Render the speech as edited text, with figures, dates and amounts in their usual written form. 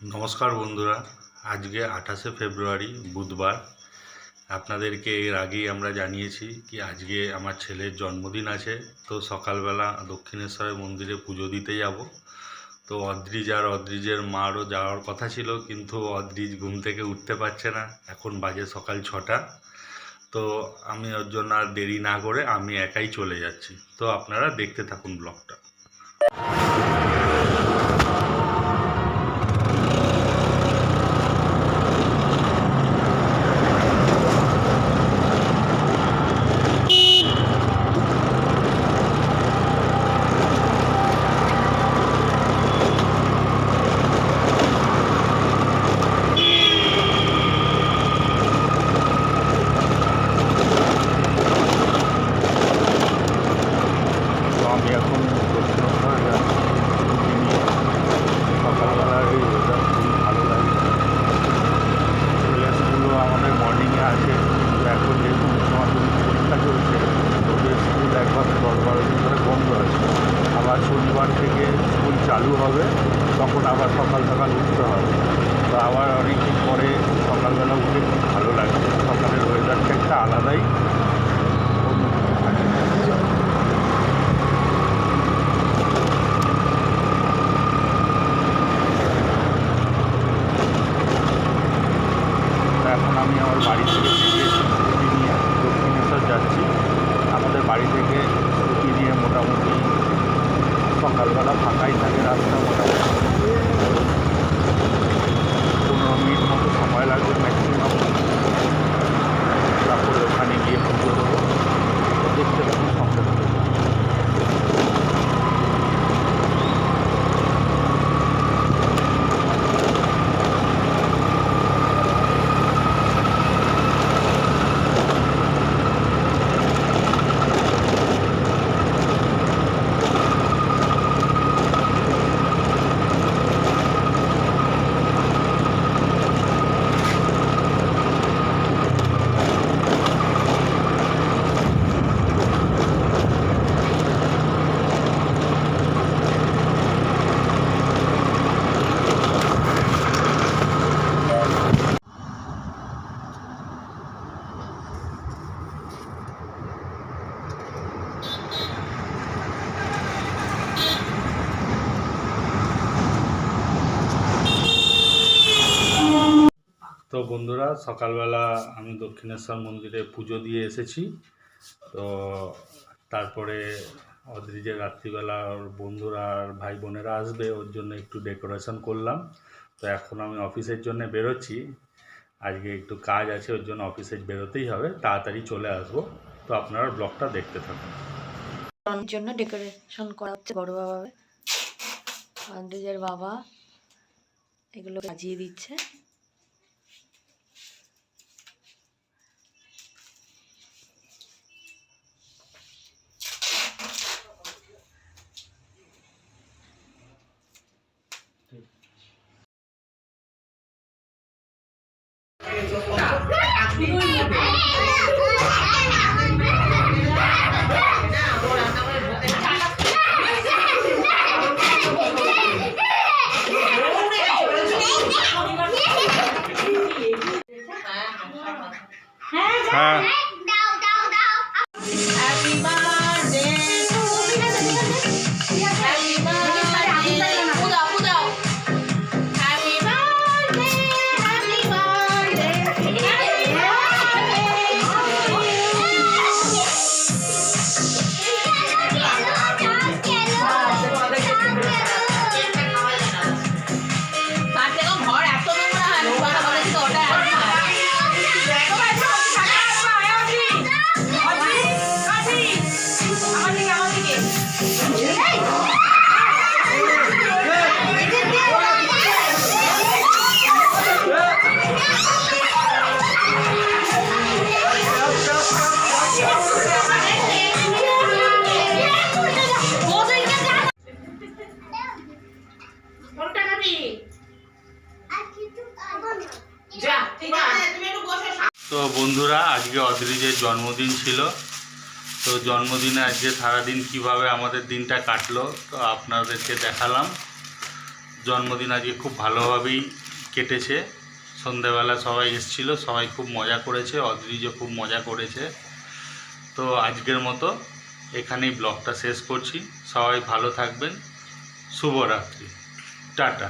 নমস্কার বন্ধুরা, আজকে 28শে ফেব্রুয়ারি বুধবার। আপনাদেরকে এর আগেই আমরা জানিয়েছি কি আজকে আমার ছেলের জন্মদিন আছে। তো সকালবেলা দক্ষিণেশ্বরের মন্দিরে পুজো দিতে যাব। তো অদ্রিজ আর অদ্রিজের মারও যাওয়ার কথা ছিল, কিন্তু অদ্রিজ ঘুম থেকে উঠতে পারছে না। এখন বাজে সকাল 6টা। তো আমি ওর জন্য আর দেরি না করে আমি একাই চলে যাচ্ছি। তো আপনারা দেখতে থাকুন ব্লগটা। আমি এখন দক্ষিণেশ্বর যাচ্ছি নিয়ে। সকালবেলার এই ওয়েদার খুবই ভালো লাগে। ছেলের স্কুলও আমাদের মর্নিংয়ে আছে, কিন্তু এখন যেহেতু উচ্চ মাধ্যমিক পরীক্ষা চলছে, ওদের স্কুল একভাবে 10-12 দিন ধরে বন্ধ আছে। আবার শনিবার থেকে স্কুল চালু হবে, তখন আবার সকাল সকাল উঠতে হবে। তো আবার অনেকদিন পরে সকালবেলা উঠে খুব ভালো লাগে। সকালের ওয়েদারটা একটা আলাদাই অনুভূতি থাকে। এখন আমি আমার বাড়ি থেকে স্কুটি নিয়ে দক্ষিণেশ্বর যাচ্ছি। আমাদের বাড়ি থেকে স্কুটি নিয়ে মোটামুটি সকালবেলা ফাঁকাই থাকে রাস্তা, মোটামুটি 15 মিনিট মতো সময় লাগবে ম্যাক্সিমাম। তারপরে ওখানে গিয়ে পুজো দেবো। দেখতে থাকুন সঙ্গে সঙ্গে। তো বন্ধুরা, সকালবেলা আমি দক্ষিণেশ্বর মন্দিরে পুজো দিয়ে এসেছি। তো তারপরে অদ্রিজের রাত্রিবেলা ওর বন্ধুরা আর ভাই বোনেরা আসবে, ওর জন্য একটু ডেকোরেশন করলাম। তো এখন আমি অফিসের জন্য বেরোচ্ছি। আজকে একটু কাজ আছে, ওর জন্য অফিসে বেরোতেই হবে, তাড়াতাড়ি চলে আসবো। তো আপনারা ব্লগটা দেখতে থাকুন। জন্য ডেকোরেশন করা হচ্ছে বড়োভাবে। অদ্রিজের বাবা এগুলো সাজিয়ে দিচ্ছে। হ্যাঁ, তো বন্ধুরা, আজকে অদ্রিজের জন্মদিন ছিল। তো জন্মদিনে আজকে সারাদিন কিভাবে আমাদের দিনটা কাটলো তো আপনাদেরকে দেখালাম। জন্মদিন আজকে খুব ভালোভাবেই কেটেছে। সন্ধেবেলা সবাই এসেছিলো, সবাই খুব মজা করেছে, অদ্রিজও খুব মজা করেছে। তো আজকের মতো এখানেই ব্লগটা শেষ করছি। সবাই ভালো থাকবেন। শুভরাত্রি। টাটা।